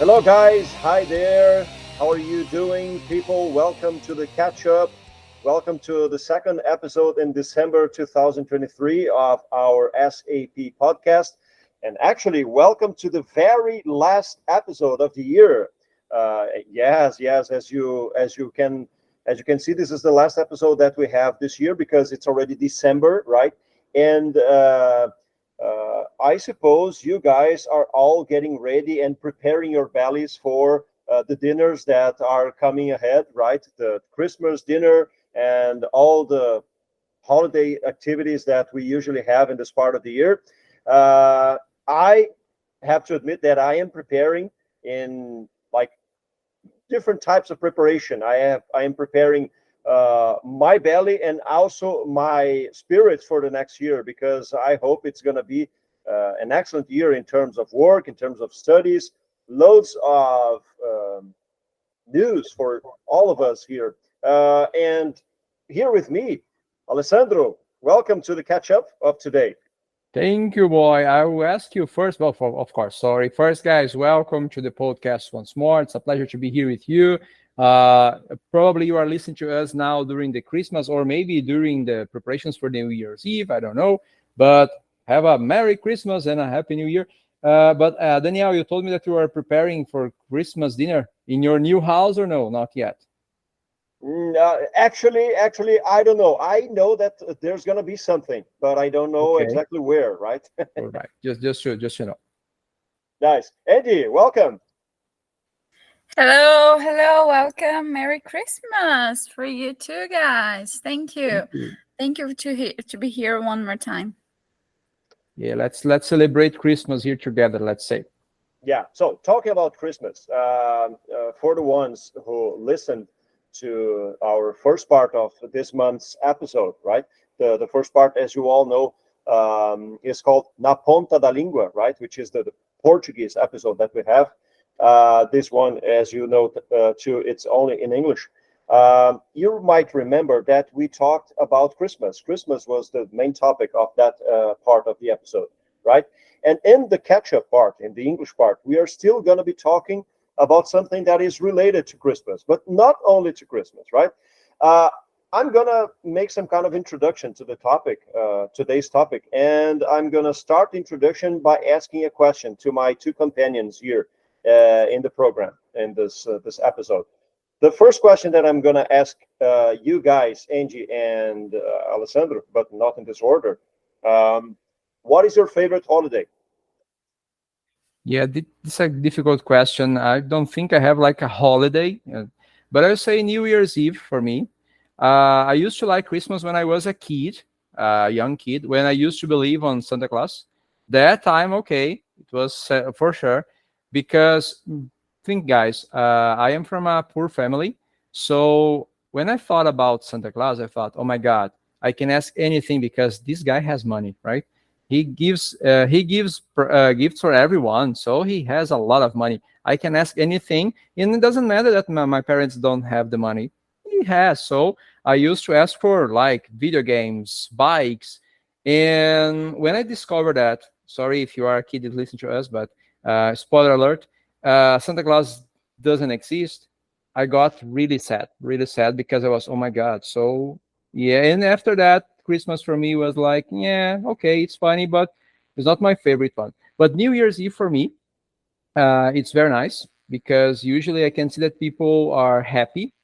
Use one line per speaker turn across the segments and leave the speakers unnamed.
Hello, guys. Hi there. How are you doing, people? Welcome to the catch up. Welcome to the second episode in December 2023 of our SAP podcast. And actually, welcome to the very last episode of the year. Yes. As you can see, this is the last episode that we have this year because it's already December, right? And I suppose you guys are all getting ready and preparing your bellies for the dinners that are coming ahead, right? The Christmas dinner and all the holiday activities that we usually have in this part of the year. I have to admit that I am preparing in like different types of preparation. I am preparing my belly and also my spirits for the next year because I hope it's going to be an excellent year in terms of work, in terms of studies, loads of news for all of us here. And here with me, Alessandro, welcome to the catch up of today.
Thank you, boy. I will ask you first. Well, of course, sorry. First, guys, welcome to the podcast once more. It's a pleasure to be here with you. Probably you are listening to us now during the Christmas or maybe during the preparations for the New Year's Eve. I don't know. But have a Merry Christmas and a Happy New Year. But Danielle, you told me that you are preparing for Christmas dinner in your new house or no? Not yet.
Actually, I don't know. I know that there's going to be something, but I don't know
Okay.
exactly where, right?
All right. Just you know.
Nice. Andy, welcome.
Hello, welcome. Merry Christmas for you too, guys. Thank you.
Thank you.
Thank you to be here one more time.
Yeah, let's celebrate Christmas here together. Let's say.
Yeah. So talking about Christmas, for the ones who listened to our first part of this month's episode, right? The first part, as you all know, is called Na Ponta da Língua, right? Which is the Portuguese episode that we have. This one, as you know, too, it's only in English. You might remember that we talked about Christmas. Christmas was the main topic of that part of the episode, right? And in the catch-up part, in the English part, we are still going to be talking about something that is related to Christmas, but not only to Christmas, right? I'm going to make some kind of introduction to the topic, today's topic, and I'm going to start the introduction by asking a question to my two companions here in the program, in this episode. The first question that I'm going to ask you guys, Angie and Alessandro, but not in this order, what is your favorite holiday?
Yeah, this is a difficult question. I don't think I have like a holiday, but I would say New Year's Eve for me. I used to like Christmas when I was a kid, young kid, when I used to believe on Santa Claus. That time, okay, it was for sure. Because think, guys, I am from a poor family. So when I thought about Santa Claus, I thought, oh my God, I can ask anything because this guy has money, right? He gives gifts for everyone, so he has a lot of money. I can ask anything, and it doesn't matter that my parents don't have the money. He has. So I used to ask for like video games, bikes, and when I discovered that, sorry if you are a kid that listen to us, but spoiler alert, Santa Claus doesn't exist. I got really sad because I was, oh my God. So yeah, and after that, Christmas for me was like, yeah, okay, it's funny, but it's not my favorite one. But New Year's Eve for me, it's very nice because usually I can see that people are happy.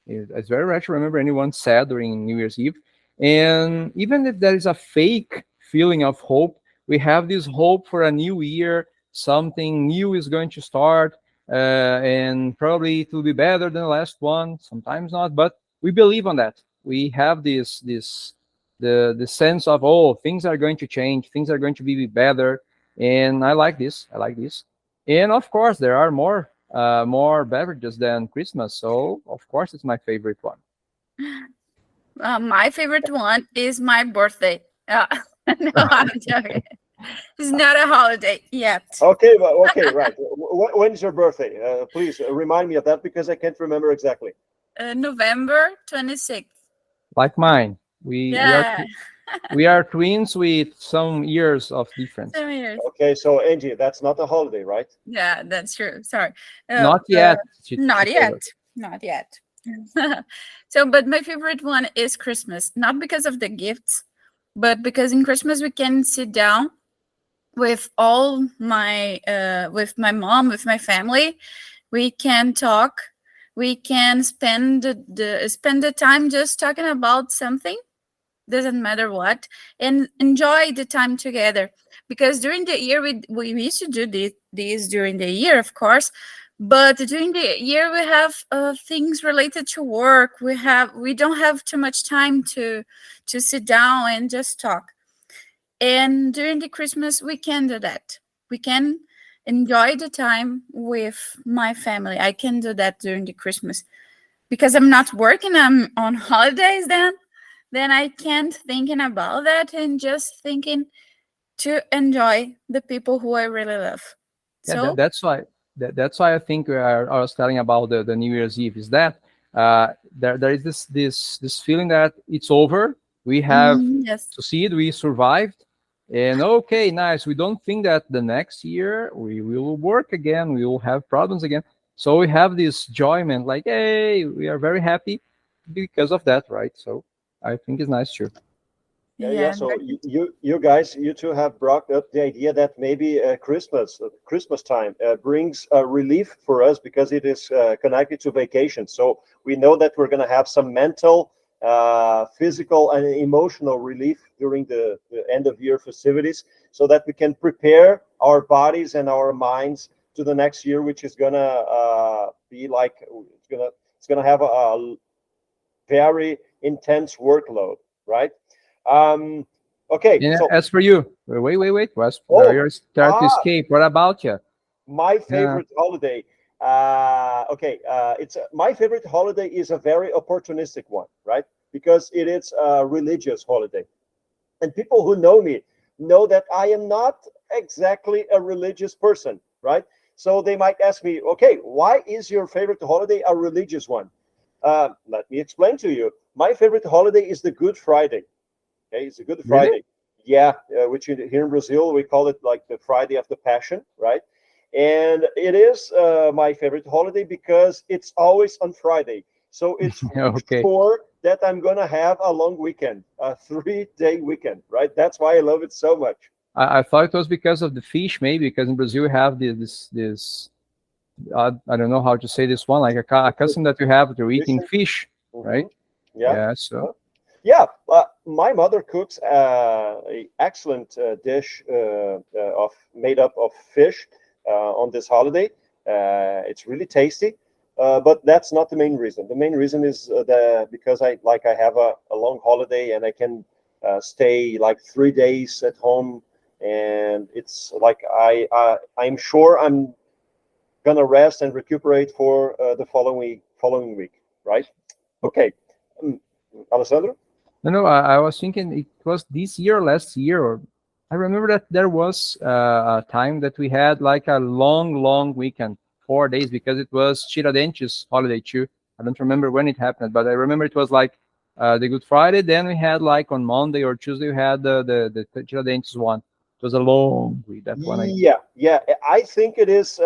It's very rare to remember anyone sad during New Year's Eve. And even if there is a fake feeling of hope, we have this hope for a new year, something new is going to start, and probably it will be better than the last one, sometimes not, but we believe on that. We have the sense of, oh, things are going to change, things are going to be better, and I like this. And of course there are more beverages than Christmas, so of course it's my favorite one.
My favorite one is my birthday. No, I'm joking. It's not a holiday yet.
Okay, well, okay, right. When's your birthday? Please remind me of that because I can't remember exactly.
November 26th.
Like mine, we are
Yeah.
We are twins with some years of difference.
7 years.
Okay, so Angie, that's not a holiday, right?
Yeah, that's true. Sorry.
Not yet.
Not
She
yet.
told us.
Not yet. So, but my favorite one is Christmas, not because of the gifts, but because in Christmas we can sit down with all my with my mom, with my family. We can talk. We can spend spend the time just talking about something, doesn't matter what, and enjoy the time together. Because during the year we used to do this during the year, of course, but during the year we have things related to work. We don't have too much time to sit down and just talk. And during the Christmas we can do that. We can enjoy the time with my family. I can do that during the Christmas because I'm not working. I'm on holidays then I can't thinking about that and just thinking to enjoy the people who I really love.
Yeah,
So
that's why I think I was telling about the New Year's Eve is that there is this feeling that it's over. We have
yes,
succeeded, we survived, and okay, nice. We don't think that the next year we will work again, we will have problems again. So we have this enjoyment, like hey, we are very happy because of that, right? So I think it's nice too.
Yeah.
yeah,
So you guys, you two have brought up the idea that maybe Christmas time brings relief for us because it is connected to vacation. So we know that we're going to have some mental, physical, and emotional relief during the end of year festivities, so that we can prepare our bodies and our minds to the next year, which is gonna be like it's gonna have a very intense workload, right? Um, okay,
And
so
as for you, wait, was
oh,
you start to
ah,
escape. What about you?
my
Yeah.
favorite holiday. Okay, it's my favorite holiday is a very opportunistic one, right? Because it is a religious holiday, and people who know me know that I am not exactly a religious person, right? So they might ask me, okay, why is your favorite holiday a religious one? Let me explain to you. My favorite holiday is the Good Friday. Okay, it's a Good
Really?
Friday. Yeah, which here in Brazil we call it like the Friday of the Passion, right? And it is my favorite holiday because it's always on Friday. So it's
Okay.
sure that I'm gonna have a long weekend, a 3-day weekend, right? That's why I love it so much.
I thought it was because of the fish, maybe because in Brazil we have this I don't know how to say this one, like a custom that you have to eating
Tradition.
fish,
Hmm.
right?
Yeah.
Yeah. So
Yeah, my mother cooks a excellent dish of made up of fish on this holiday. It's really tasty, but that's not the main reason. The main reason is the because I have a long holiday and I can stay like 3 days at home, and it's like I'm sure I'm gonna rest and recuperate for the following week, right? Okay, um, Alessandro.
no, I was thinking it was this year, or last year, or I remember that there was a time that we had like a long weekend, 4 days, because it was Tiradentes holiday too. I don't remember when it happened, but I remember it was like the Good Friday. Then we had like on Monday or Tuesday we had the Tiradentes one. It was a long week. That one I
Yeah. I think it is.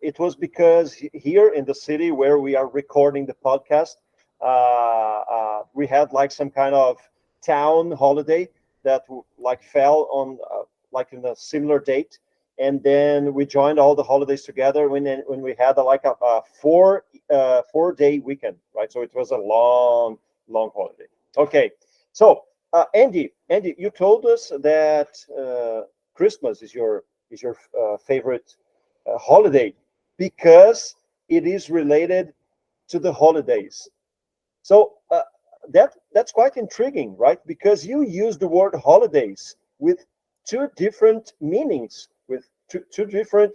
It was because here in the city where we are recording the podcast, we had like some kind of town holiday that like fell on like in a similar date, and then we joined all the holidays together when we had a 4-day weekend, right? So it was a long holiday. Okay, so Andy, you told us that. Christmas is your favorite holiday because it is related to the holidays. So that's quite intriguing, right? Because you use the word holidays with two different meanings, with two different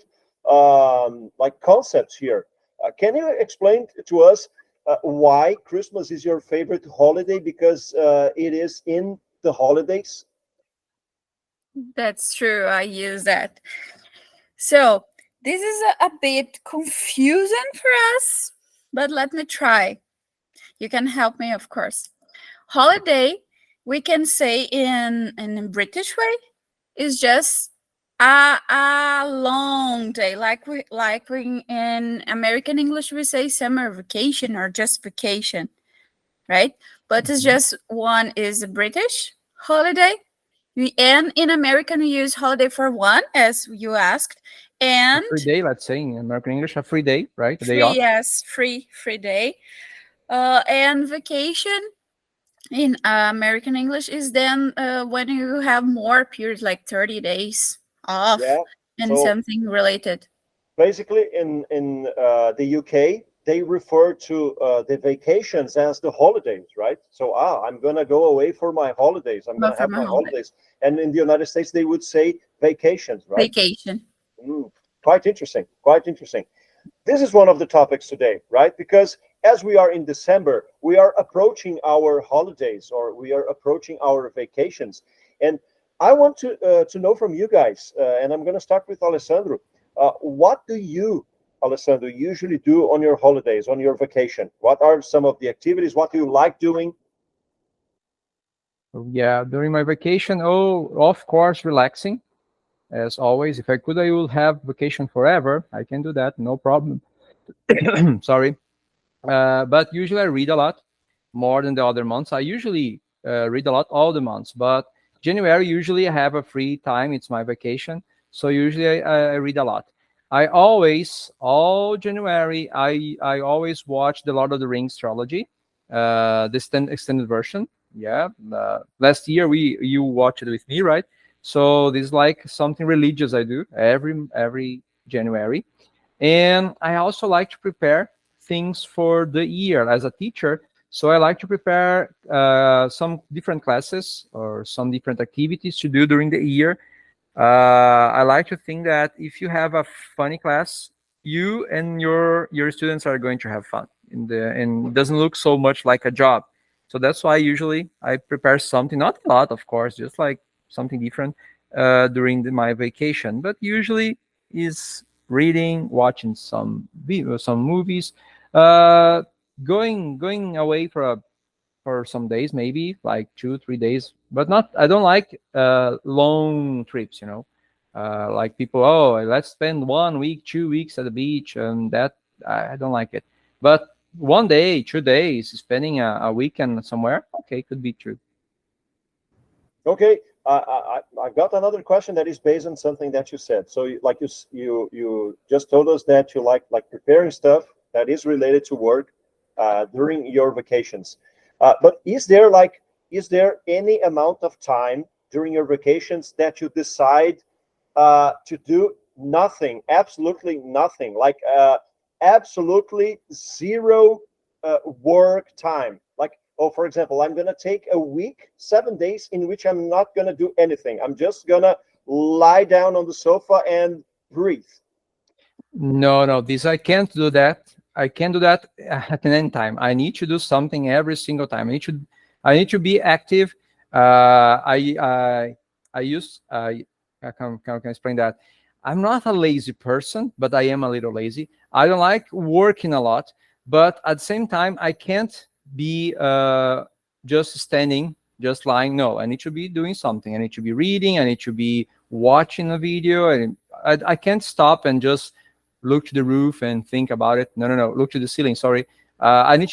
like concepts here. Can you explain to us why Christmas is your favorite holiday? Because it is in the holidays.
that's true. I use that. So this is a bit confusing for us, but let me try. You can help me, of course. Holiday we can say in a British way is just a long day, we in American English we say summer vacation or just vacation, right? But it's just one is a British holiday. And in American we use holiday for one, as you asked,
A
and
free day, let's say in American English, a free day, right? A day
free,
off.
yes, free day. And vacation in American English is then when you have more periods, like 30 days off
Yeah.
and
So
something related.
basically, in the UK, they refer to the vacations as the holidays, right? So, I'm gonna go away for my holidays. I'm
But
gonna
for
have
my
my
holiday,
holidays. And in the United States, they would say vacations, right?
vacation.
Mm, quite interesting. Quite interesting. This is one of the topics today, right? Because as we are in December, we are approaching our holidays or we are approaching our vacations. And I want to know from you guys, and I'm going to start with Alessandro. What do you, Alessandro, usually do on your holidays, on your vacation? What are some of the activities? What do you like doing?
Yeah, during my vacation, oh, of course, relaxing as always. If I could, I will have vacation forever. I can do that, no problem. Sorry. But usually I read a lot more than the other months. I usually read a lot all the months, but January usually I have a free time. It's my vacation, so usually I read a lot. I always all January I always watch the Lord of the Rings trilogy, the extended version. Yeah, last year we you watched it with me, right? So this is like something religious I do every January. And I also like to prepare things for the year as a teacher. So I like to prepare some different classes or some different activities to do during the year. I like to think that if you have a funny class, you and your students are going to have fun. And it doesn't look so much like a job. So that's why usually I prepare something, not a lot, of course, just like something different during my vacation. But usually is reading, watching some movies, uh, going away for some days, maybe like 2 3 days, but not I don't like long trips, like people, oh, let's spend 1 week 2 weeks at the beach, and that I don't like it. But 1 day 2 days spending a weekend somewhere, okay, could be true.
Okay, I got another question that is based on something that you said. So, like you just told us that you like preparing stuff that is related to work during your vacations. But is there any amount of time during your vacations that you decide to do nothing, absolutely nothing, like absolutely zero work time? Like, oh, for example, I'm going to take a week, 7 days in which I'm not going to do anything. I'm just going to lie down on the sofa and breathe.
No, this I can't do that. I can't do that at any time. I need to do something every single time. I need to be active. I use I can explain that. I'm not a lazy person, but I am a little lazy. I don't like working a lot, but at the same time, I can't be just standing, just lying. No, I need to be doing something. I need to be reading. I need to be watching a video, and I can't stop and just look to the roof and think about it. No. Look to the ceiling. Sorry. I need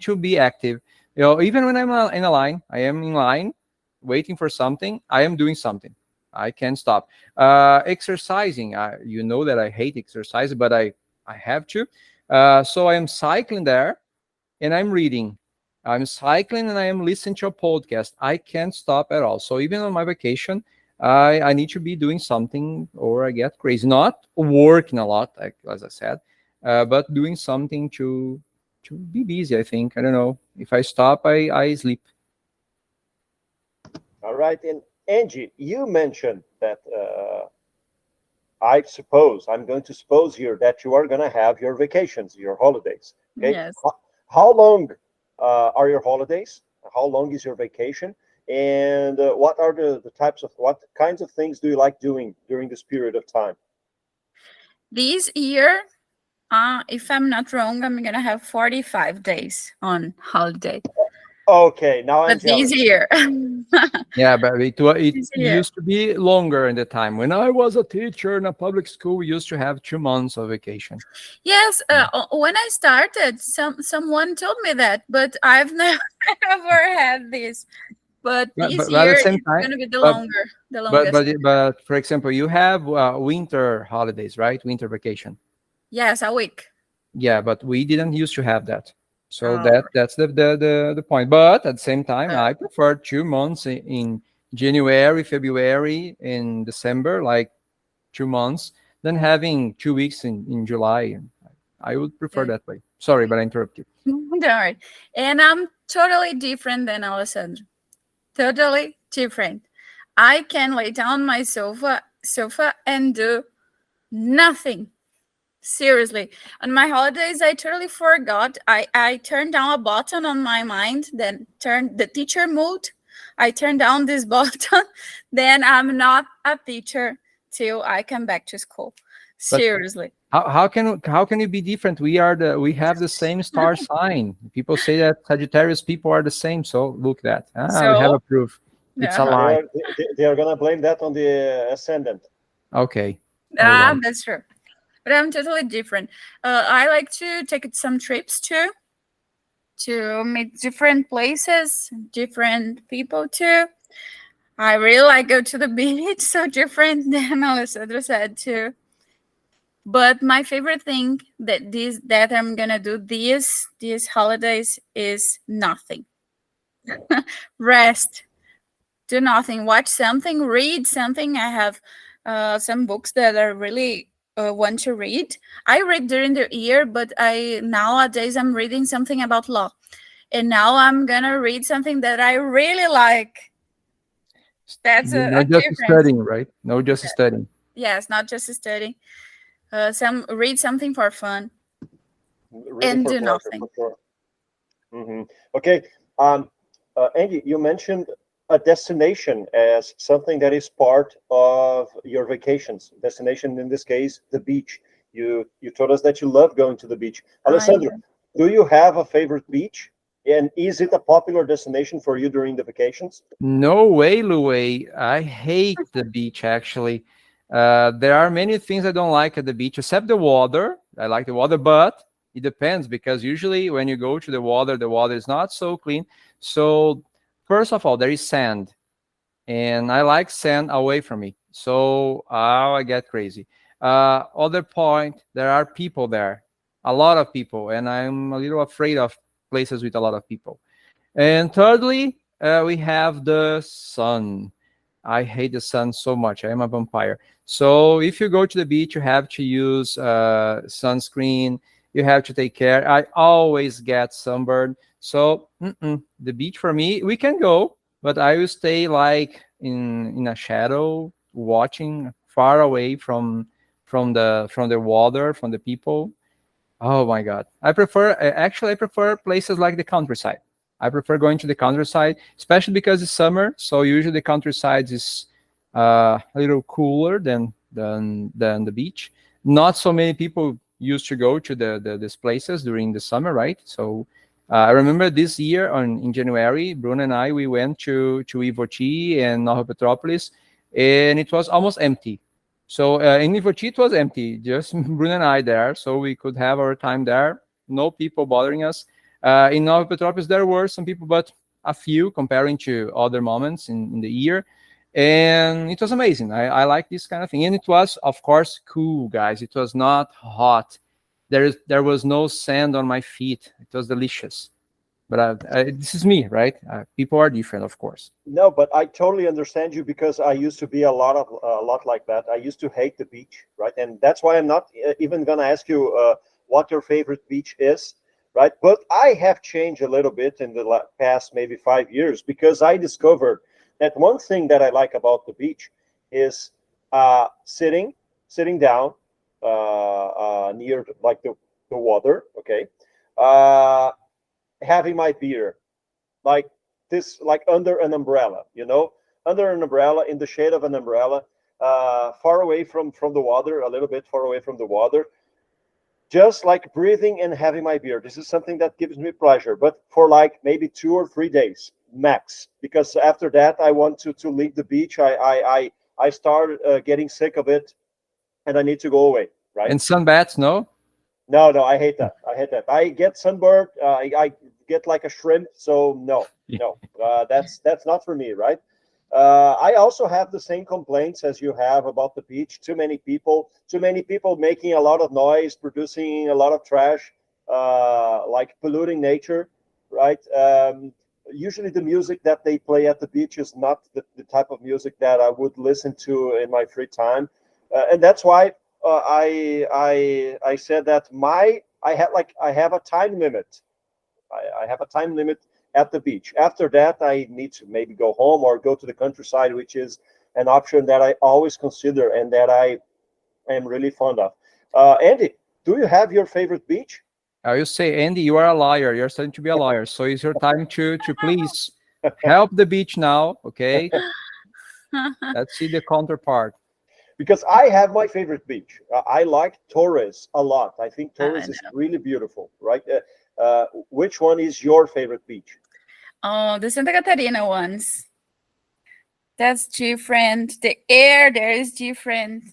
to be active. Even when I'm in a line, I am in line, waiting for something. I am doing something. I can't stop. Exercising. You know that I hate exercise, but I have to. So I am cycling there, and I'm reading. I'm cycling and I am listening to a podcast. I can't stop at all. So even on my vacation, I need to be doing something or I get crazy. Not working a lot, as I said, but doing something to be busy. I think, I don't know. If I stop, I sleep.
All right. And Angie, you mentioned that I suppose, I'm going to suppose here that you are going to have your vacations, your holidays. Okay.
Yes.
How long are your holidays? How long is your vacation? And what are the types of, what kinds of things do you like doing during this period of time?
This year, if I'm not wrong, I'm gonna have 45 days on holiday.
Okay, now I'm
But this
jealous.
year,
Yeah, but it
this year,
used to be longer in the time. When I was a teacher in a public school, we used to have 2 months of vacation.
yes. When I started, someone told me that, but I've never had this. But this
But at the
year
same
it's
time,
gonna be the
but
longest.
but for example, you have winter holidays, right? Winter vacation.
Yes, a week.
Yeah, but we didn't used to have that. So
Oh,
that's the point. But at the same time,
uh,
I prefer 2 months in January, February, in December, like 2 months, than having 2 weeks in July. I would prefer
okay.
that way. Sorry, but I interrupt you.
Don't worry. And I'm totally different than Alessandro. Totally different. I can lay down my sofa and do nothing. Seriously. On my holidays, I totally forgot. I turned down a button on my mind, then turned the teacher mode. I turned down this button, then I'm not a teacher till I come back to school.
But
Seriously.
how can you be different? We have the same star sign. People say that Sagittarius people are the same. So look that. We have
So,
a proof. It's a
yeah.
lie.
They are gonna blame that on the ascendant.
Okay. All right.
That's true. But I'm totally different. I like to take some trips too, to meet different places, different people too. I really like go to the beach, so different than Alessandro said too. But my favorite thing that I'm gonna do these holidays is nothing. Rest, do nothing, watch something, read something. I have some books that I really want to read. I read during the year, but I nowadays I'm reading something about law, and now I'm gonna read something that I really like. That's
You're
a
not just
difference.
studying, right? No, just studying.
Yes, not just studying. Some read something for fun
Reading
and
for
do
pleasure,
nothing.
for sure. Okay. Um, Andy, you mentioned a destination as something that is part of your vacations. Destination in this case, the beach. You told us that you love going to the beach.
I
Alessandro,
do.
do you have a favorite beach? And is it a popular destination for you during the vacations?
No way, Louie. I hate the beach actually. There are many things I don't like at the beach, except the water. I like the water, but it depends because usually when you go to the water is not so clean. So, first of all, there is sand, and I like sand away from me. So, I get crazy. Other point, there are people there, a lot of people, and I'm a little afraid of places with a lot of people. And thirdly, we have the sun. I hate the sun so much. I am a vampire. So if you go to the beach, you have to use sunscreen. You have to take care. I always get sunburned. So the beach for me, we can go, but I will stay like in a shadow, watching far away from the water, from the people. Oh my God. I prefer places like the countryside. I prefer going to the countryside, especially because it's summer. So usually the countryside is a little cooler than the beach. Not so many people used to go to these places during the summer, right? So I remember this year in January, Bruno and I, we went to Ivoti and Nova Petropolis, and it was almost empty. So in Ivoti, it was empty, just Bruno and I there, so we could have our time there. No people bothering us. In Nova Petropolis, there were some people, but a few comparing to other moments in the year. And it was amazing. I like this kind of thing. And it was, of course, cool, guys. It was not hot. There was no sand on my feet. It was delicious. But this is me, right? People are different, of course.
No, but I totally understand you because I used to be a lot like that. I used to hate the beach, right? And that's why I'm not even gonna ask you what your favorite beach is, right? But I have changed a little bit in the past maybe 5 years because I discovered that one thing that I like about the beach is sitting down near like the water, okay, uh, having my beer like this, like under an umbrella, under an umbrella, in the shade of an umbrella, far away from the water, a little bit far away from the water, just like breathing and having my beer. This is something that gives me pleasure, but for like maybe 2 or 3 days max, because after that I want to leave the beach. I start getting sick of it, and I need to go away. Right?
And sunbats, no?
No, no, I hate that. I hate that. I get sunburned. I get like a shrimp. So no, no, that's not for me, right? I also have the same complaints as you have about the beach. Too many people making a lot of noise, producing a lot of trash, like polluting nature, right? Usually, the music that they play at the beach is not the type of music that I would listen to in my free time, and that's why I said that I have a time limit. I have a time limit at the beach. After that, I need to maybe go home or go to the countryside, which is an option that I always consider and that I am really fond of. Andy, do you have your favorite beach?
I will say, Andy, you are a liar. You're starting to be a liar. So it's your time to please help the beach now, okay? Let's see the counterpart.
Because I have my favorite beach. I like Torres a lot. I think
I
Torres is really beautiful, right? Which one is your favorite beach?
Oh, the Santa Catarina ones. That's different. The air there is different.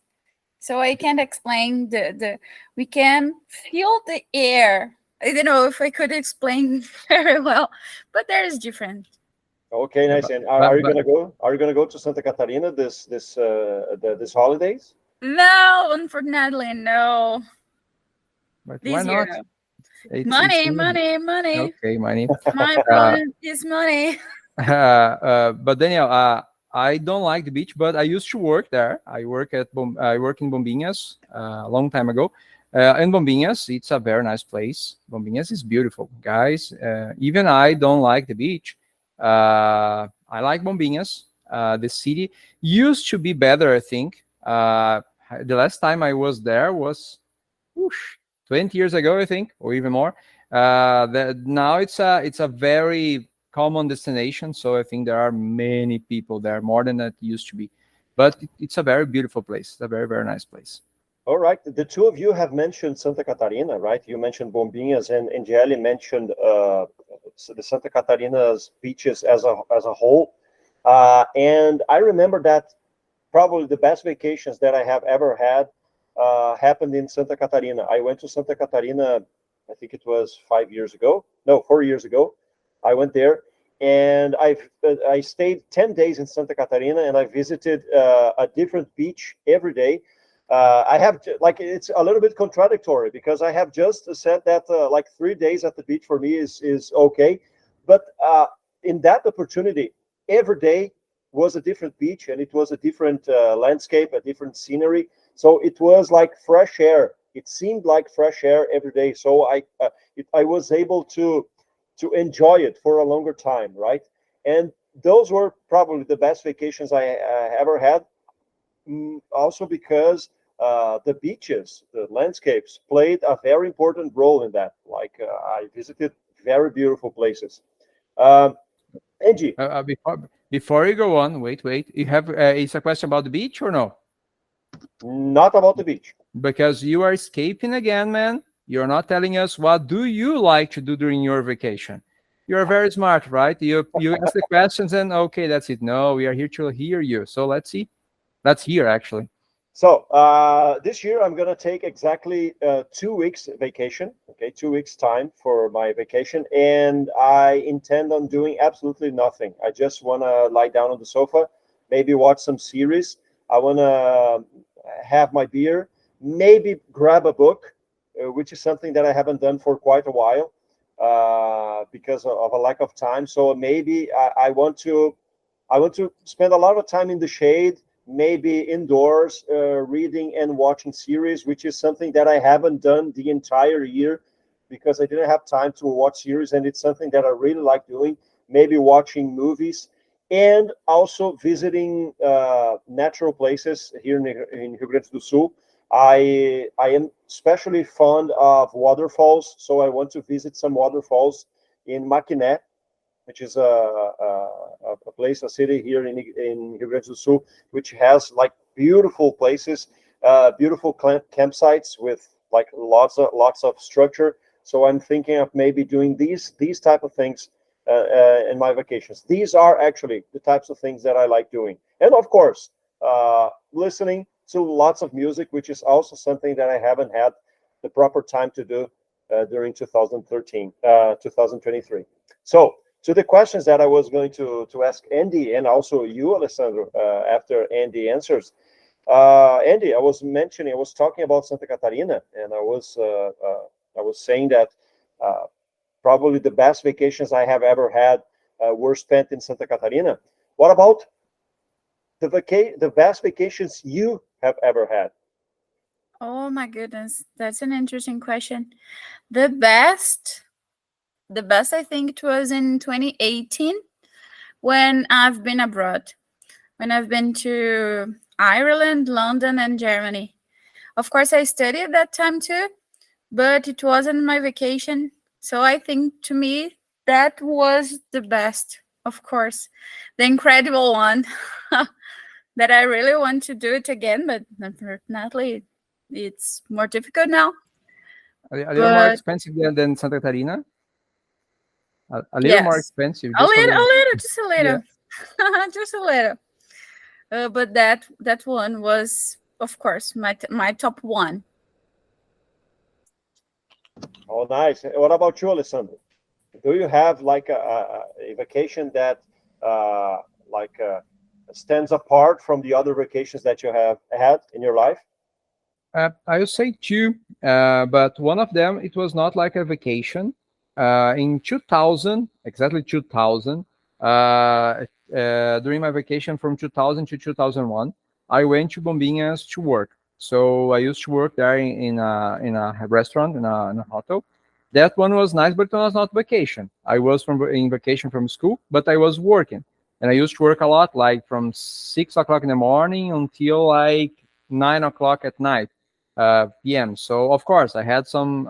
So I can't explain the we can feel the air. I don't know if I could explain very well, but there is different.
Okay,
Yeah,
nice. And are you gonna go? Are you gonna go to Santa Catarina this holidays?
No, unfortunately, no.
but why
This year,
not?
no.
It's
Money.
okay, money.
My
Uh,
problem is money.
but Daniel, I don't like the beach, but I used to work there. I work in Bombinhas a long time ago. In Bombinhas, it's a very nice place. Bombinhas is beautiful, guys. Even I don't like the beach. I like Bombinhas. The city used to be better, I think. The last time I was there was whoosh, 20 years ago, I think, or even more. Now it's a very common destination, so I think there are many people there, more than that used to be. But it's a very beautiful place. It's a very, very nice place.
All right. The two of you have mentioned Santa Catarina, right? You mentioned Bombinhas, and Jelly mentioned the Santa Catarina's beaches as a whole. And I remember that probably the best vacations that I have ever had happened in Santa Catarina. I went to Santa Catarina, I think it was 5 years ago. No, 4 years ago. I went there, and I stayed 10 days in Santa Catarina, and I visited a different beach every day. I have like it's a little bit contradictory because I have just said that like 3 days at the beach for me is okay, but in that opportunity, every day was a different beach and it was a different landscape, a different scenery. So it was like fresh air. It seemed like fresh air every day. So I was able to enjoy it for a longer time, right? And those were probably the best vacations I ever had. Also because the beaches, the landscapes played a very important role in that. Like I visited very beautiful places. Um, Angie,
Before you go on, wait. You have it's a question about the beach or no?
not about the beach.
Because you are escaping again, man. You're not telling us what do you like to do during your vacation. You're very smart, right? You ask the questions and okay, that's it. No, we are here to hear you. So let's see. Let's hear actually.
So this year I'm gonna take exactly 2 weeks vacation. Okay, 2 weeks time for my vacation, and I intend on doing absolutely nothing. I just wanna lie down on the sofa, maybe watch some series. I wanna have my beer, maybe grab a book, which is something that I haven't done for quite a while because of a lack of time. So maybe I want to spend a lot of time in the shade, maybe indoors, reading and watching series, which is something that I haven't done the entire year because I didn't have time to watch series, and it's something that I really like doing. Maybe watching movies and also visiting natural places here in Rio Grande do Sul. I am especially fond of waterfalls, so I want to visit some waterfalls in Maquiné, which is a place, a city here in Rio Grande do Sul, which has like beautiful places, beautiful campsites with like lots of structure. So I'm thinking of maybe doing these type of things in my vacations. These are actually the types of things that I like doing, and of course, listening to lots of music, which is also something that I haven't had the proper time to do during 2023. So to the questions that I was going to ask Andy and also you, Alessandro, after Andy answers. Andy, I was talking about Santa Catarina, and I was saying that probably the best vacations I have ever had were spent in Santa Catarina. What about the best vacations you have ever had?
Oh my goodness, that's an interesting question. The best, I think it was in 2018 when I've been abroad, when I've been to Ireland, London, and Germany. Of course, I studied at that time too, but it wasn't my vacation. So I think to me, that was the best, of course. The incredible one that I really want to do it again, but unfortunately, it's more difficult now.
A little more
But
expensive than Santa Catarina. A little more
yes,
expensive,
a
just a
little,
little.
just a
Yeah.
little, just a little. But that one was, of course, my top one.
Oh, nice. What about you, Alessandro? Do you have like a vacation that like stands apart from the other vacations that you have had in your life?
I would say two, but one of them, it was not like a vacation. In 2000, exactly 2000, during my vacation from 2000 to 2001, I went to Bombinhas to work. So I used to work there in a restaurant, in a hotel. That one was nice, but it was not vacation. I was in vacation from school, but I was working. And I used to work a lot, like from 6 o'clock in the morning until like 9 o'clock at night p.m. So of course I had some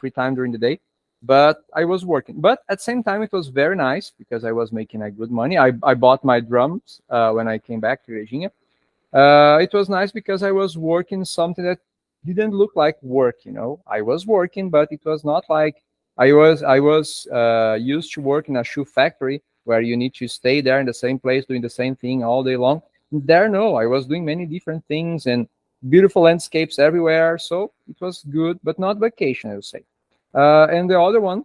free time during the day, but I was working. But at the same time, it was very nice because I was making a good money. I bought my drums when I came back to Regina. It was nice because I was working something that didn't look like work. I was working, but it was not like I was used to work in a shoe factory where you need to stay there in the same place doing the same thing all day long. There, no, I was doing many different things and beautiful landscapes everywhere. So it was good, but not vacation, I would say. And the other one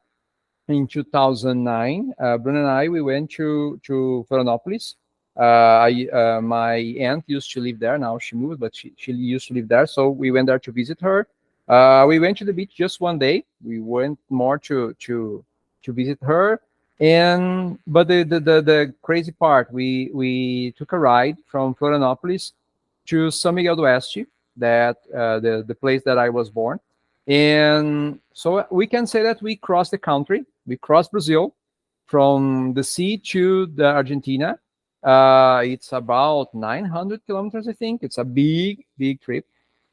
in 2009, Bruno and I, we went to Florianopolis. My aunt used to live there. Now she moved, but she used to live there. So we went there to visit her. We went to the beach just one day. We went more to visit her. And but the crazy part, we took a ride from Florianopolis to São Miguel do Oeste, that the place that I was born. And so we can say that we crossed the country. We crossed Brazil from the sea to the Argentina. It's about 900 kilometers, I think. It's a big trip.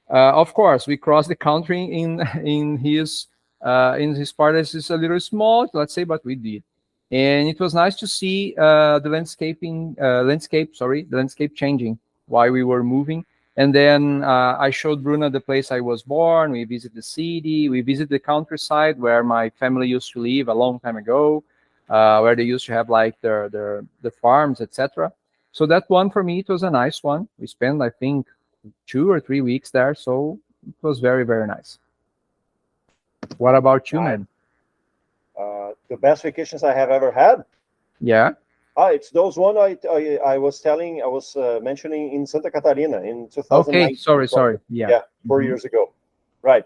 Of course, we crossed the country in his part. It's a little small, let's say, but we did, and it was nice to see the landscape changing while we were moving. And then I showed Bruna the place I was born. We visited the city. We visited the countryside where my family used to live a long time ago, where they used to have like their farms, etc. So that one for me, it was a nice one. We spent, I think, 2 or 3 weeks there, so it was very, very nice. What about you, man?
The best vacations I have ever had.
Yeah.
It's those one I was mentioning in Santa Catarina in 2019.
Okay, sorry. Yeah.
Yeah, 4 years ago. Right.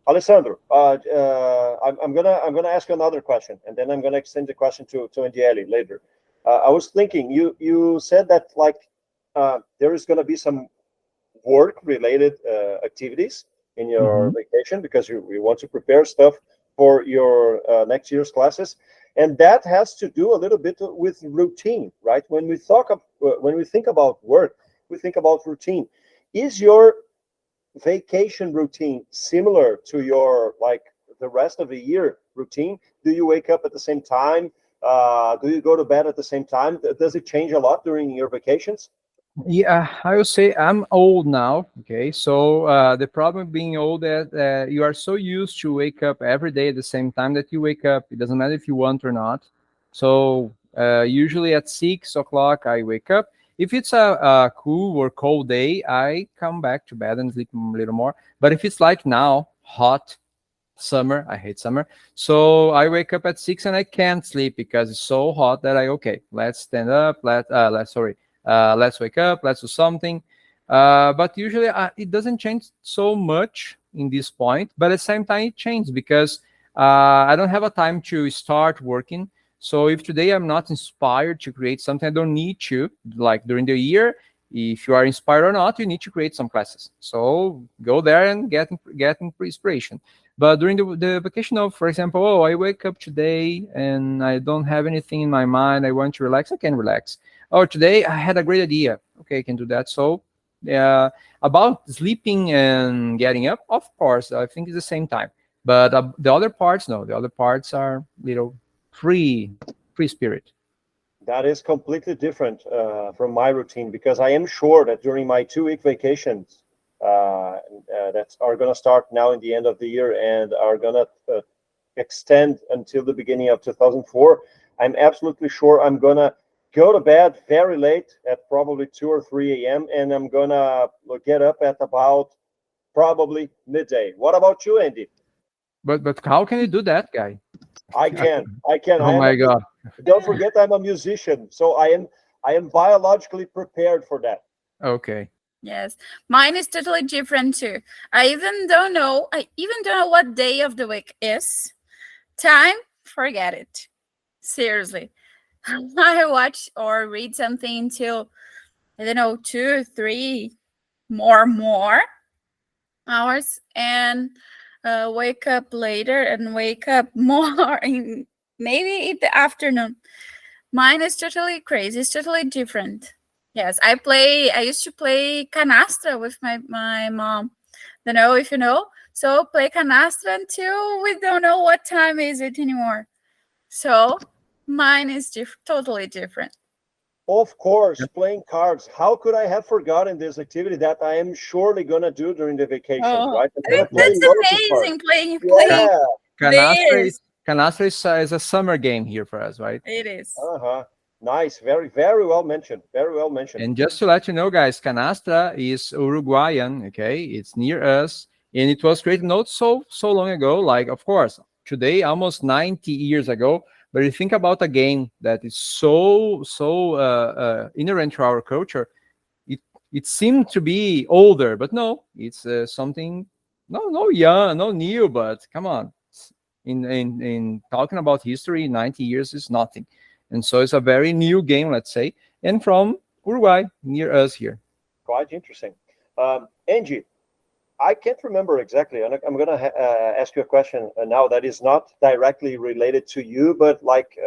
Alessandro, I'm gonna ask you another question, and then I'm gonna extend the question to Andieli later. I was thinking, you said that like there is gonna be some work related activities in your vacation because you want to prepare stuff for your next year's classes, and that has to do a little bit with routine, right? When we think about work, we think about routine. Is your vacation routine similar to your like the rest of the year routine? Do you wake up at the same time? Do you go to bed at the same time? Does it change a lot during your vacations?
Yeah, I would say I'm old now. Okay, so the problem being old that you are so used to wake up every day at the same time that you wake up. It doesn't matter if you want or not. So usually at 6 o'clock I wake up. If it's a cool or cold day, I come back to bed and sleep a little more. But if it's like now, hot summer, I hate summer. So I wake up at 6 and I can't sleep because it's so hot that okay, let's stand up, let's wake up, let's do something. But usually it doesn't change so much in this point, but at the same time it changes because I don't have a time to start working. So if today I'm not inspired to create something, I don't need to, like during the year. If you are inspired or not, you need to create some classes. So go there and get inspiration. But during the vacation of, for example, oh, I wake up today and I don't have anything in my mind. I want to relax. I can relax. Or today I had a great idea. Okay, I can do that. So, about sleeping and getting up, of course, I think it's the same time. But the other parts, no, the other parts are little free, free spirit.
That is completely different from my routine because I am sure that during my 2 week vacations that are going to start now in the end of the year and are going to extend until the beginning of 2004, I'm absolutely sure I'm going to go to bed very late at probably 2 or 3 a.m. and I'm going to get up at about probably midday. What about you, Andy?
But how can you do that, guy?
I can. I can.
Oh my God.
Don't forget I'm a musician, so I am biologically prepared for that.
Okay.
Yes, mine is totally different too. I even don't know. I even don't know what day of the week is. Time, forget it. Seriously, I watch or read something till I don't know 2, 3 more hours, and wake up later and wake up more in maybe in the afternoon. Mine is totally crazy. It's totally different. Yes, I used to play canastra with my mom. Don't know if you know. So play canastra until we don't know what time is it anymore. So mine is totally different.
Of course, playing cards. How could I have forgotten this activity that I am surely gonna do during the vacations,
Oh,
right? I'm gonna play
that's
lots of cards.
amazing playing
Yeah.
Canastra
this.
is a summer game here for us, right?
It is.
Uh-huh. Nice. Very, very well mentioned. Very well mentioned.
And just to let you know, guys, canastra is Uruguayan. Okay, it's near us, and it was created not so long ago. Like, of course, today, almost 90 years ago. But you think about a game that is so inherent to our culture. It it seemed to be older, but no, it's something no young, no new. But come on, in talking about history, 90 years is nothing, and so it's a very new game, let's say, and from Uruguay, near us here.
Quite interesting. Angie, I can't remember exactly, and I'm gonna ask you a question now that is not directly related to you, but like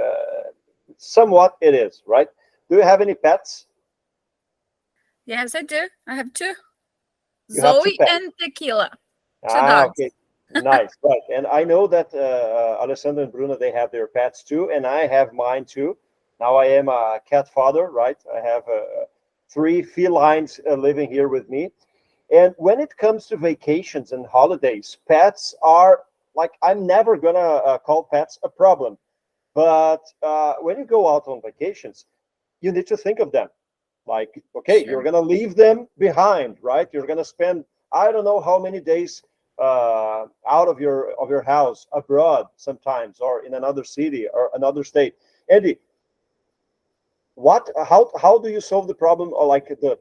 somewhat it is, right? Do you have any pets?
Yes, I do. I have two.
You have two
Zoe
pets.
and Tequila. Two
Ah,
dogs.
okay. Nice. Right. And I know that Alessandro and Bruno, they have their pets too, and I have mine too. Now I am a cat father, right? I have three felines living here with me. And when it comes to vacations and holidays, pets are like, I'm never gonna call pets a problem. But when you go out on vacations, you need to think of them. Like, okay, you're
Sure.
gonna leave them behind, right? You're gonna spend I don't know how many days out of your house abroad sometimes, or in another city or another state. Andy, what how do you solve the problem, or like the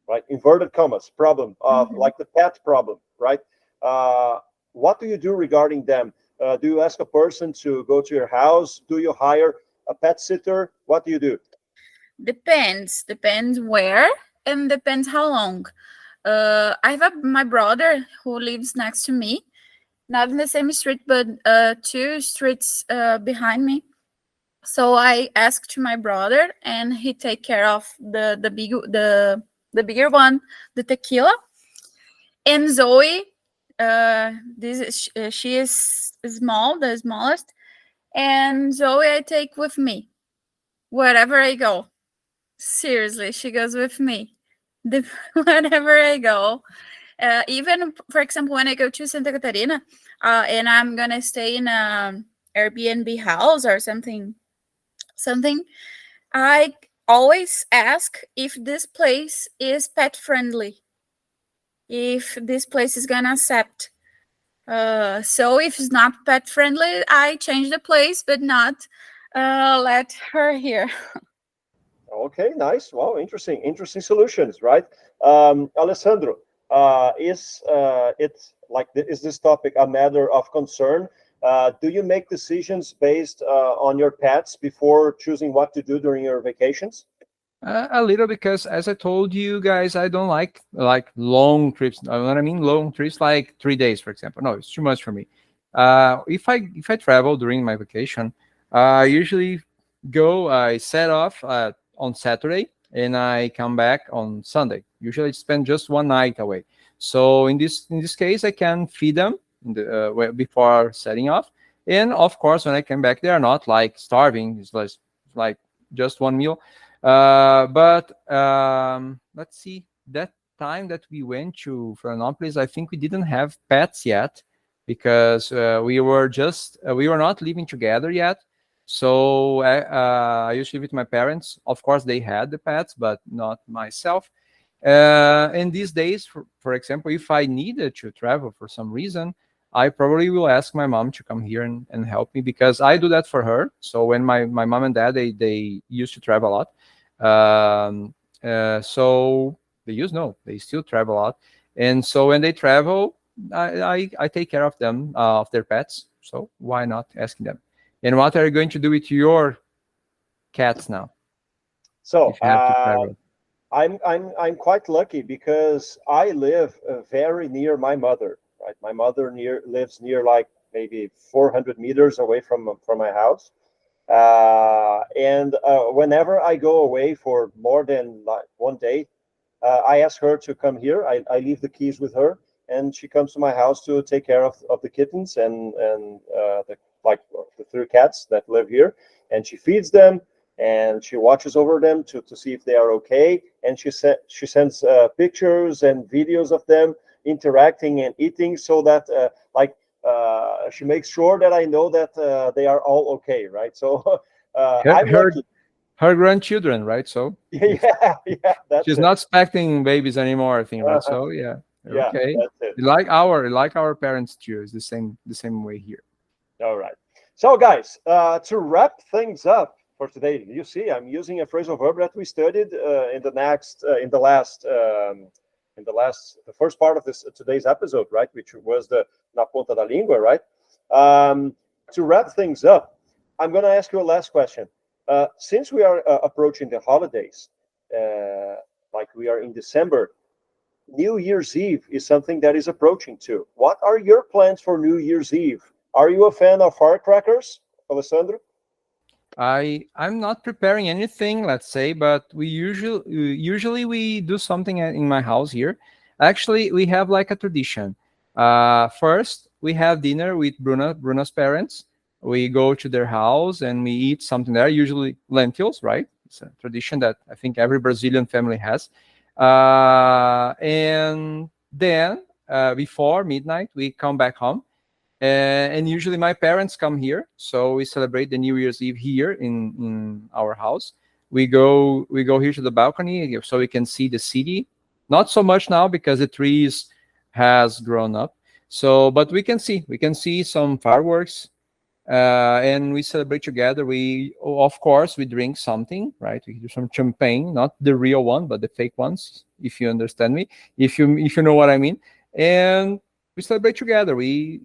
right inverted commas problem of
Mhm.
like the pet problem, right? What do you do regarding them? Do you ask a person to go to your house? Do you hire a pet sitter? What do you do?
Depends where and depends how long. I have my brother who lives next to me, not in the same street, but 2 streets behind me. So I asked to my brother, and he take care of the bigger one, the Tequila, and Zoe. She is small, the smallest, and Zoe I take with me wherever I go. Seriously, she goes with me. Whenever I go. Even, for example, when I go to Santa Catarina, and I'm gonna stay in a Airbnb house or something, I always ask if this place is pet friendly, if this place is gonna accept. So if it's not pet friendly, I change the place, but not let her here.
Okay, nice. Wow, interesting solutions, right? Alessandro, is is this topic a matter of concern? Do you make decisions based on your pets before choosing what to do during your vacations?
A little, because as I told you guys, I don't like long trips. You know what I mean? Long trips like 3 days, for example. No, it's too much for me. If I travel during my vacation, I usually go. I set off on Saturday and I come back on Sunday. Usually, I spend just one night away. So in this case, I can feed them before setting off, and of course, when I come back, they are not like starving. It's like just one meal. But let's see. That time that we went to Florianopolis, I think we didn't have pets yet because we were not living together yet. So I used to live with my parents. Of course, they had the pets, but not myself. In these days, for example, if I needed to travel for some reason, I probably will ask my mom to come here and help me, because I do that for her. So when my mom and dad, they used to travel a lot. So they still travel a lot. And so when they travel, I take care of them, of their pets. So why not asking them? And what are you going to do with your cats now
So
if you have to travel?
I'm quite lucky because I live very near my mother. Right, my mother lives near like maybe 400 meters away from my house. And whenever I go away for more than like one day, I ask her to come here. I leave the keys with her, and she comes to my house to take care of the kittens and the three cats that live here. And she feeds them, and she watches over them to see if they are okay. And she sends pictures and videos of them interacting and eating, so that she makes sure that I know that they are all okay, right? So
Her,
I'm
her
lucky.
her grandchildren, right? So
Yeah, that's
she's
it.
not expecting babies anymore, I think, right?
Uh-huh.
So yeah,
Yeah,
okay.
that's it.
Like our parents too. It's the same way here.
All right. So, guys, to wrap things up for today, you see, I'm using a phrasal verb that we studied the first part of this today's episode, right? Which was the na ponta da língua, right? Um, to wrap things up, I'm going to ask you a last question. Since we are approaching the holidays, like we are in December, New Year's Eve is something that is approaching too. What are your plans for New Year's Eve? Are you a fan of firecrackers, Alessandro?
I'm not preparing anything, let's say, but we usually we do something in my house here. Actually, we have like a tradition. First, we have dinner with Bruno's parents. We go to their house and we eat something there, usually lentils, right? It's a tradition that I think every Brazilian family has. And then before midnight, we come back home, and usually my parents come here, so we celebrate the New Year's Eve here in our house. We go here to the balcony so we can see the city. Not so much now because the trees has grown up. So but we can see some fireworks, and we celebrate together. Of course we drink something, right? We do some champagne, not the real one but the fake ones, if you understand me, if you know what I mean. And we celebrate together. We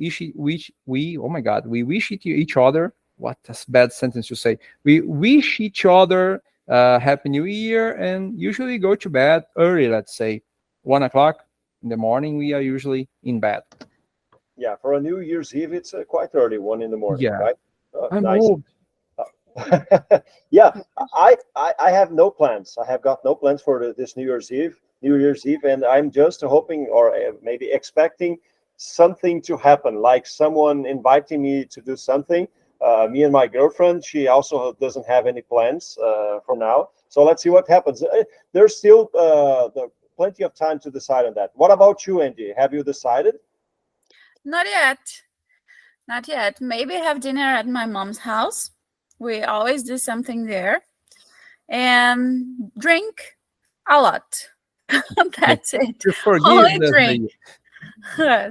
oh my god, we wish each other. What a bad sentence to say. We wish each other happy new year, and usually go to bed early, let's say 1 o'clock in the morning. We are usually in bed.
Yeah, for a New Year's Eve, it's quite early, 1 in the morning,
Yeah,
right?
I'm
Nice.
old.
Yeah, I have no plans. I have got no plans for this New Year's Eve, and I'm just hoping or maybe expecting something to happen, like someone inviting me to do something. Me and my girlfriend, she also doesn't have any plans for now. So let's see what happens. There's still plenty of time to decide on that. What about you, Andy? Have you decided?
Not yet. Not yet. Maybe have dinner at my mom's house. We always do something there. And drink a lot. That's it.
You forgive
Only
the
drink.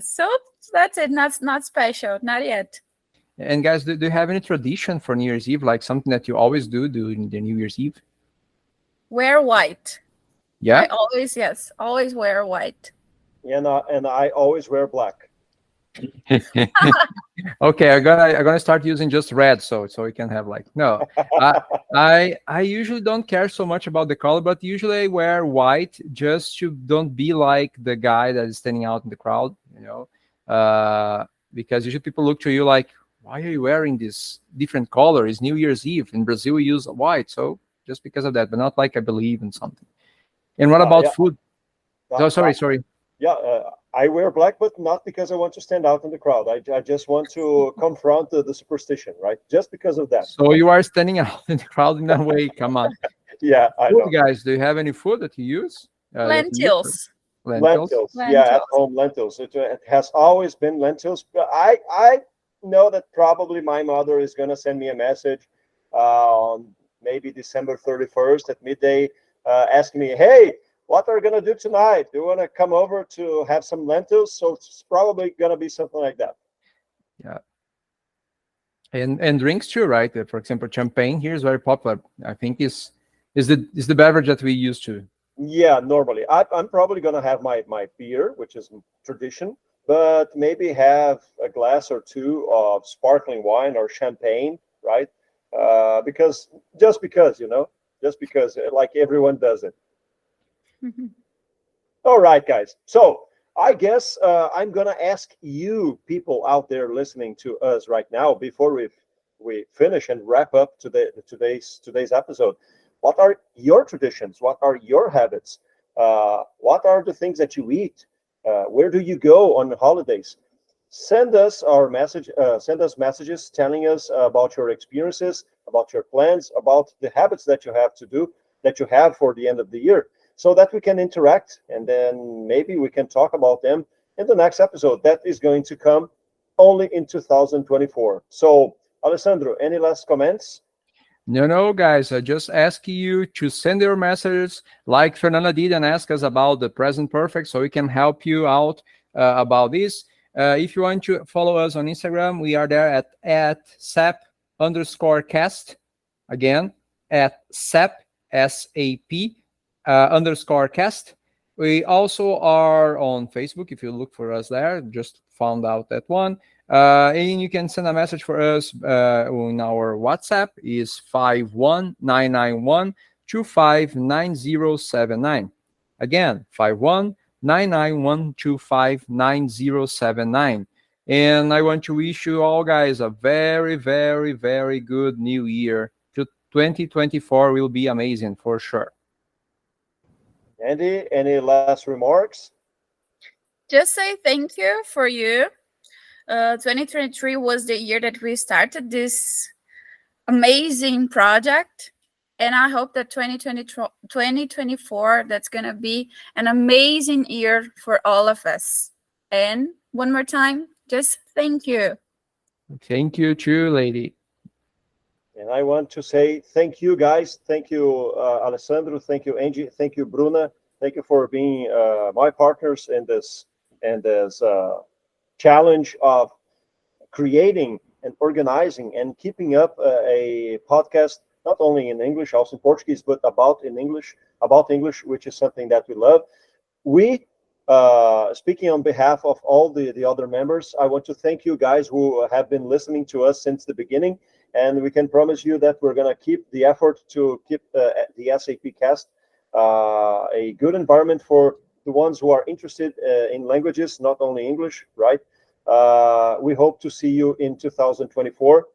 So that's it. Not special. Not yet.
And guys, do you have any tradition for New Year's Eve, like something that you always do during the New Year's Eve?
Wear white.
Yeah.
I always wear white.
And I always wear black.
Okay, I'm gonna start using just red, so we can have like no. I usually don't care so much about the color, but usually I wear white just to don't be like the guy that is standing out in the crowd, because usually people look to you like, why are you wearing this different color? It's New Year's Eve. In Brazil we use white, so just because of that, but not like I believe in something. And what about food? Oh, sorry.
Yeah, I wear black, but not because I want to stand out in the crowd. I just want to confront the superstition, right? Just because of that.
So you are standing out in the crowd in that way. Come on.
Yeah, I know.
Guys, do you have any food that you use?
Lentils.
Lentils. Yeah, at home lentils. It has always been lentils. But I know that probably my mother is going to send me a message maybe December 31st at midday asking me, hey, what are you going to do tonight? Do you want to come over to have some lentils? So it's probably going to be something like that.
Yeah. And drinks too, right? For example, champagne here is very popular. I think is the beverage that we used to.
Yeah, normally. I'm probably going to have my beer, which is tradition, but maybe have a glass or two of sparkling wine or champagne, right? Because like everyone does it. All right, guys. So I guess I'm gonna ask you, people out there listening to us right now, before we finish and wrap up today's episode. What are your traditions? What are your habits? What are the things that you eat? Where do you go on the holidays? Send us messages telling us about your experiences, about your plans, about the habits that you have for the end of the year, so that we can interact, and then maybe we can talk about them in the next episode that is going to come only in 2024. So, Alessandro, any last comments?
No, guys. I just ask you to send your messages like Fernanda did and ask us about the present perfect, so we can help you out about this. If you want to follow us on Instagram, we are there at @sap_cast. Again, at @sap _cast. We also are on Facebook. If you look for us there, just found out that one. And you can send a message for us on our WhatsApp is 51991259079. Again, 51991259079. And I want to wish you all, guys, a very, very, very good new year. 2024 will be amazing for sure.
Andy, any last remarks?
Just say thank you for you. 2023 was the year that we started this amazing project, and I hope that 2024 that's gonna be an amazing year for all of us. And one more time, just thank you.
Thank you too, lady.
And I want to say thank you, guys. Thank you, Alessandro. Thank you, Angie. Thank you, Bruna. Thank you for being my partners in this challenge of creating and organizing and keeping up a podcast, not only in English, also in Portuguese, but about English, which is something that we love. We, speaking on behalf of all the other members, I want to thank you guys who have been listening to us since the beginning. And we can promise you that we're going to keep the effort to keep the SAP cast a good environment for the ones who are interested in languages, not only English, right? We hope to see you in 2024.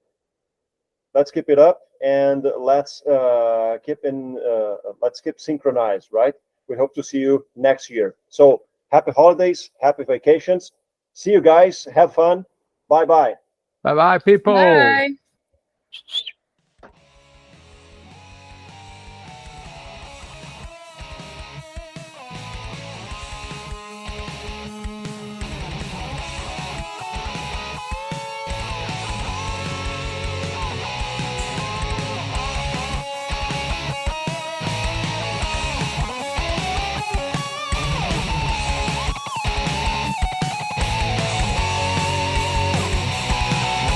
Let's keep it up, and let's keep synchronized, right? We hope to see you next year. So happy holidays, happy vacations. See you guys. Have fun. Bye-bye.
Bye-bye, people.
Bye.